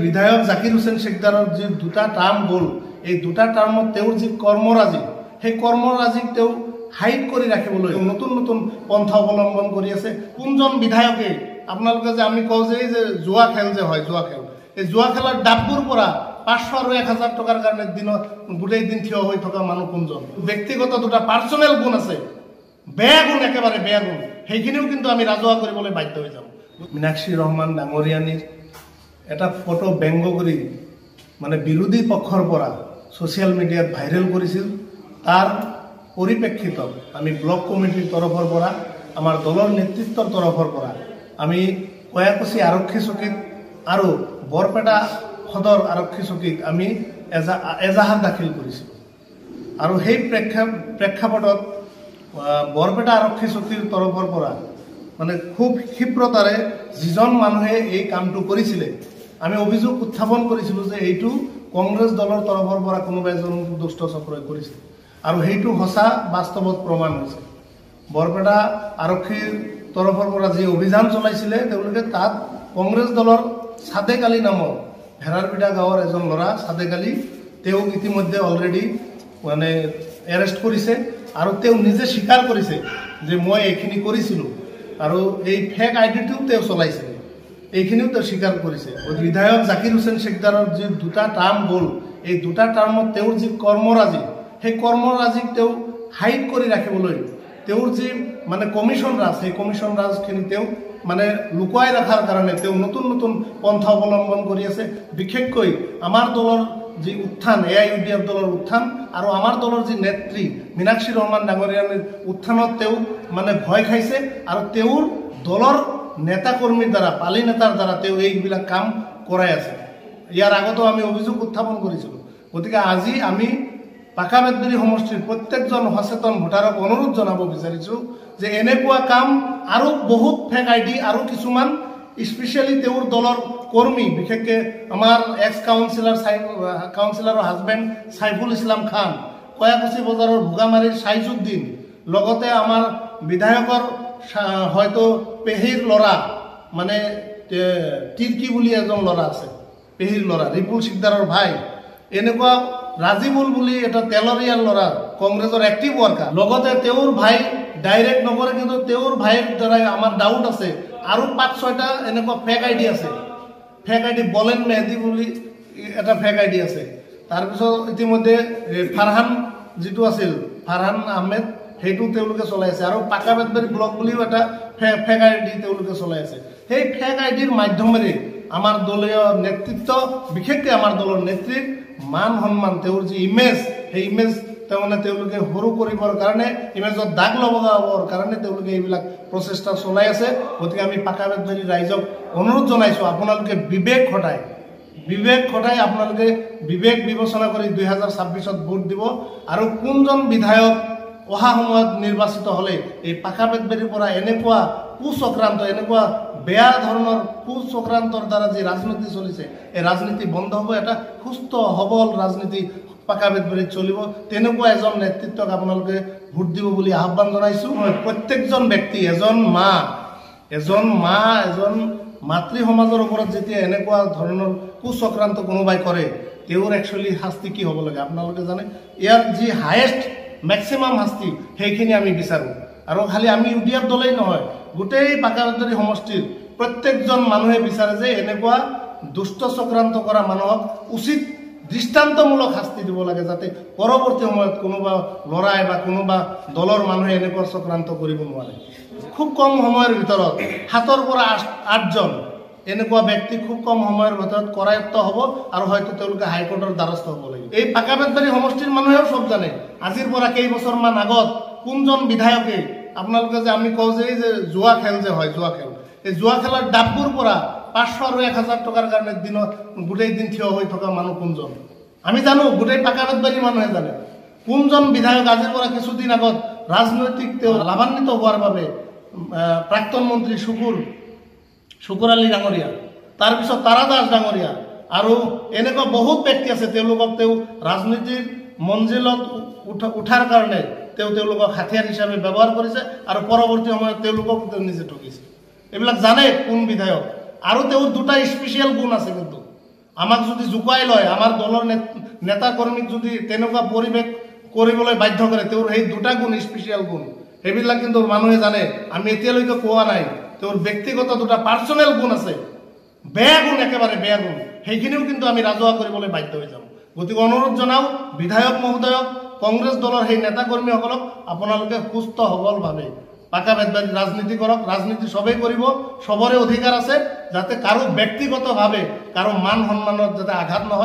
বিধায়ক জাকিৰ হুছেইন শেখদাৰৰ যি দুটা টাৰ্ম গ'ল, এই দুটা টাৰ্মত তেওঁৰ যি কৰ্মৰাজি, সেই কৰ্মৰাজিক তেওঁ হাইড কৰি ৰাখিবলৈ নতুন নতুন পন্থা অৱলম্বন কৰি আছে। কোনজন বিধায়কে আপোনালোকে যে আমি কওঁ যে জুৱা খেল যে হয়, জুৱা খেল, এই জুৱা খেলৰ ডাববোৰ পৰা 500 আৰু 1000 টকাৰ কাৰণে দিনত গোটেই দিন থিয় হৈ থকা মানুহ কোনজন? ব্যক্তিগত দুটা পাৰ্চনেল গুণ আছে, বেয়া গুণ, একেবাৰে বেয়া গুণ, সেইখিনিও কিন্তু আমি ৰাজহুৱা কৰিবলৈ বাধ্য হৈ যাম। মীনাক্ষী ৰহমান ডাঙৰীয়ানীৰ এটা ফটো ব্যংগ কৰি মানে বিৰোধী পক্ষৰ পৰা ছ'চিয়েল মিডিয়াত ভাইৰেল কৰিছিল। তাৰ পৰিপ্ৰেক্ষিতত আমি ব্লক কমিটিৰ তৰফৰ পৰা, আমাৰ দলৰ নেতৃত্বৰ তৰফৰ পৰা আমি কয়াকুছি আৰক্ষী চকীত আৰু বৰপেটা সদৰ আৰক্ষী চকীত আমি এজাহাৰ দাখিল কৰিছিলোঁ। আৰু সেই প্ৰেক্ষাপটত বৰপেটা আৰক্ষী চকীৰ তৰফৰ পৰা মানে খুব ক্ষীপ্ৰতাৰে যিজন মানুহে এই কামটো কৰিছিলে আমি অভিযোগ উত্থাপন কৰিছিলোঁ যে এইটো কংগ্ৰেছ দলৰ তৰফৰ পৰা কোনোবা এজন দুষ্ট চক্ৰই কৰিছিল, আৰু সেইটো সঁচা বাস্তৱত প্ৰমাণ হৈছে। বৰপেটা আৰক্ষীৰ তৰফৰ পৰা যি অভিযান চলাইছিলে তেওঁলোকে তাত কংগ্ৰেছ দলৰ ছাদেক আলী নামৰ ভেৰাৰপিটা গাঁৱৰ এজন ল'ৰা ছাদেক আলী, তেওঁক ইতিমধ্যে অলৰেডি মানে এৰেষ্ট কৰিছে, আৰু তেওঁ নিজে স্বীকাৰ কৰিছে যে মই এইখিনি কৰিছিলোঁ, আৰু এই ফেক আইডিটোও তেওঁ চলাইছিলে, এইখিনিও তেওঁ স্বীকাৰ কৰিছে। বিধায়ক জাকিৰ হুছেইন শেখদাৰৰ যি দুটা টাৰ্ম গ'ল, এই দুটা টাৰ্মত তেওঁৰ যি কৰ্মৰাজি, সেই কৰ্মৰাজিক তেওঁ হাইড কৰি ৰাখিবলৈ তেওঁৰ যি মানে কমিশ্যন ৰাজ, সেই কমিশ্যন ৰাজখিনি তেওঁ মানে লুকুৱাই ৰখাৰ কাৰণে তেওঁ নতুন নতুন পন্থা অৱলম্বন কৰি আছে। বিশেষকৈ আমাৰ দলৰ যি উত্থান, AIUDF দলৰ উত্থান, আৰু আমাৰ দলৰ যি নেত্ৰী মীনাক্ষী ৰহমান ডাঙৰীয়ানীৰ উত্থানত তেওঁ মানে ভয় খাইছে, আৰু তেওঁৰ দলৰ নেতাকৰ্মীৰ দ্বাৰা, পালি নেতাৰ দ্বাৰা তেওঁ এইবিলাক কাম কৰাই আছে। ইয়াৰ আগতো আমি অভিযোগ উত্থাপন কৰিছিলোঁ। গতিকে আজি আমি পাকাবেতবেৰী সমষ্টিৰ প্ৰত্যেকজন সচেতন ভোটাৰক অনুৰোধ জনাব বিচাৰিছোঁ যে এনেকুৱা কাম আৰু বহুত ফেক আইডি আৰু কিছুমান স্পেচিয়েলি তেওঁৰ দলৰ কৰ্মী, বিশেষকৈ আমাৰ এক্স কাউন্সিলাৰৰ হাজবেণ্ড চাইফুল ইছলাম খান, কয়াকুছি বজাৰৰ ভোগামাৰীৰ ছাইজুদ্দিন, লগতে আমাৰ বিধায়কৰ হয়তো পেহীৰ ল'ৰা মানে তিৰ্কি বুলি এজন ল'ৰা আছে, পেহীৰ ল'ৰা ৰিপুল শিকদাৰৰ ভাই, এনেকুৱা ৰাজীবুল বুলি এটা তেলৰীয়াৰ ল'ৰা কংগ্ৰেছৰ এক্টিভ ৱৰ্কাৰ, লগতে তেওঁৰ ভাই ডাইৰেক্ট নকৰে, কিন্তু তেওঁৰ ভাইৰ দ্বাৰাই আমাৰ ডাউট আছে আৰু 5-6টা এনেকুৱা ফেক আইডি আছে। ফেক আইডি বলেন মেহদি বুলি এটা ফেক আইডি আছে। তাৰপিছত ইতিমধ্যে ফাৰহান যিটো আছিল, ফাৰহান আহমেদ, সেইটো তেওঁলোকে চলাই আছে, আৰু পাকাবেতবাৰী ব্লক বুলিও এটা ফেক আইডি তেওঁলোকে চলাই আছে। সেই ফেক আইডিৰ মাধ্যমেৰে আমাৰ দলীয় নেতৃত্ব, বিশেষকৈ আমাৰ দলৰ নেত্ৰীৰ মান সন্মান, তেওঁৰ যি ইমেজ, সেই ইমেজ তাৰমানে তেওঁলোকে সৰু কৰিবৰ কাৰণে, ইমেজত দাগ লগাবৰ কাৰণে তেওঁলোকে এইবিলাক প্ৰচেষ্টা চলাই আছে। গতিকে আমি পাকাবেতবাৰী ৰাইজক অনুৰোধ জনাইছোঁ, আপোনালোকে বিবেক খটাই আপোনালোকে বিবেক বিবেচনা কৰি 2026ত ভোট দিব, আৰু কোনজন বিধায়ক অহা সময়ত নিৰ্বাচিত হ'লে এই পাকাবেতবাৰীৰ পৰা এনেকুৱা কুচক্ৰান্ত, এনেকুৱা বেয়া ধৰণৰ কুচক্ৰান্তৰ দ্বাৰা যি ৰাজনীতি চলিছে, এই ৰাজনীতি বন্ধ হ'ব, এটা সুস্থ সবল ৰাজনীতি পাকাবেতবাৰীত চলিব। তেনেকুৱা এজন নেতৃত্বক আপোনালোকে ভোট দিব বুলি আহ্বান জনাইছোঁ। প্ৰত্যেকজন ব্যক্তি, এজন মাতৃ সমাজৰ ওপৰত যেতিয়া এনেকুৱা ধৰণৰ কুচক্ৰান্ত কোনোবাই কৰে, তেওঁৰ একচুৱেলি শাস্তি কি হ'ব লাগে আপোনালোকে জানে। ইয়াৰ যি হায়েষ্ট মেক্সিমাম শাস্তি সেইখিনি আমি বিচাৰোঁ, আৰু খালি আমি UDF দলেই নহয়, গোটেই পাকাবেতবাৰী সমষ্টিৰ প্ৰত্যেকজন মানুহে বিচাৰে যে এনেকুৱা দুষ্ট চক্ৰান্ত কৰা মানুহক উচিত দৃষ্টান্তমূলক শাস্তি দিব লাগে, যাতে পৰৱৰ্তী সময়ত কোনোবা ল'ৰাই বা কোনোবা দলৰ মানুহে এনেকুৱা চক্ৰান্ত কৰিব নোৱাৰে। খুব কম সময়ৰ ভিতৰত 7ৰ পৰা 8জন এনেকুৱা ব্যক্তি খুব কম সময়ৰ ভিতৰত কৰায়ত্ব হ'ব, আৰু হয়তো তেওঁলোকে হাইকোৰ্টৰ দ্বাৰস্থ হ'ব লাগিব। এই পাকাবেতবাৰী সমষ্টিৰ মানুহেও চব জানে, আজিৰ পৰা কেইবছৰমান আগত কোনজন বিধায়কে, আপোনালোকে যে আমি কওঁ যে জুৱা খেল যে হয়, জুৱা খেল, এই জুৱা খেলৰ ডাববোৰ পৰা 500 আৰু 1000 টকাৰ কাৰণে দিনত গোটেই দিন থিয় হৈ থকা মানুহ কোনজন? আমি জানো, গোটেই পাকাবেতবাৰী মানুহে জানে কোনজন বিধায়ক আজিৰ পৰা কিছুদিন আগত ৰাজনৈতিক তেওঁ লাভান্বিত হোৱাৰ বাবে প্ৰাক্তন মন্ত্ৰী শুকুৰ আলী ডাঙৰীয়া, তাৰপিছত তাৰা দাস ডাঙৰীয়া, আৰু এনেকুৱা বহুত ব্যক্তি আছে, তেওঁলোকক তেওঁ ৰাজনীতিৰ মঞ্জিলত উঠাৰ কাৰণে তেওঁলোকক হাতিয়াৰ হিচাপে ব্যৱহাৰ কৰিছে, আৰু পৰৱৰ্তী সময়ত তেওঁলোকক তেওঁ নিজে ঠকিছে। এইবিলাক জানে কোন বিধায়ক, আৰু তেওঁৰ দুটা স্পেচিয়েল গুণ আছে, কিন্তু আমাক যদি জুকুৱাই লয়, আমাৰ দলৰ নেতা কৰ্মীক যদি তেনেকুৱা পৰিৱেশ কৰিবলৈ বাধ্য কৰে, তেওঁৰ সেই দুটা গুণ স্পেচিয়েল গুণ, সেইবিলাক কিন্তু মানুহে জানে। আমি এতিয়ালৈকে কোৱা নাই, তেওঁৰ ব্যক্তিগত দুটা পাৰ্চনেল গুণ আছে, বেয়া গুণ, একেবাৰে বেয়া গুণ, সেইখিনিও কিন্তু আমি ৰাজহুৱা কৰিবলৈ বাধ্য হৈ যাম। গতিকে অনুৰোধ জনাওঁ বিধায়ক মহোদয়ক, কংগ্ৰেছ দলৰ সেই নেতা কৰ্মীসকলক, আপোনালোকে সুস্থ সবলভাৱে পাকা বেদবাদী ৰাজনীতি কৰক। ৰাজনীতি সবেই কৰিব, সবৰে অধিকাৰ আছে, যাতে কাৰো ব্যক্তিগতভাৱে কাৰো মান সন্মানত যাতে আঘাত নহয়।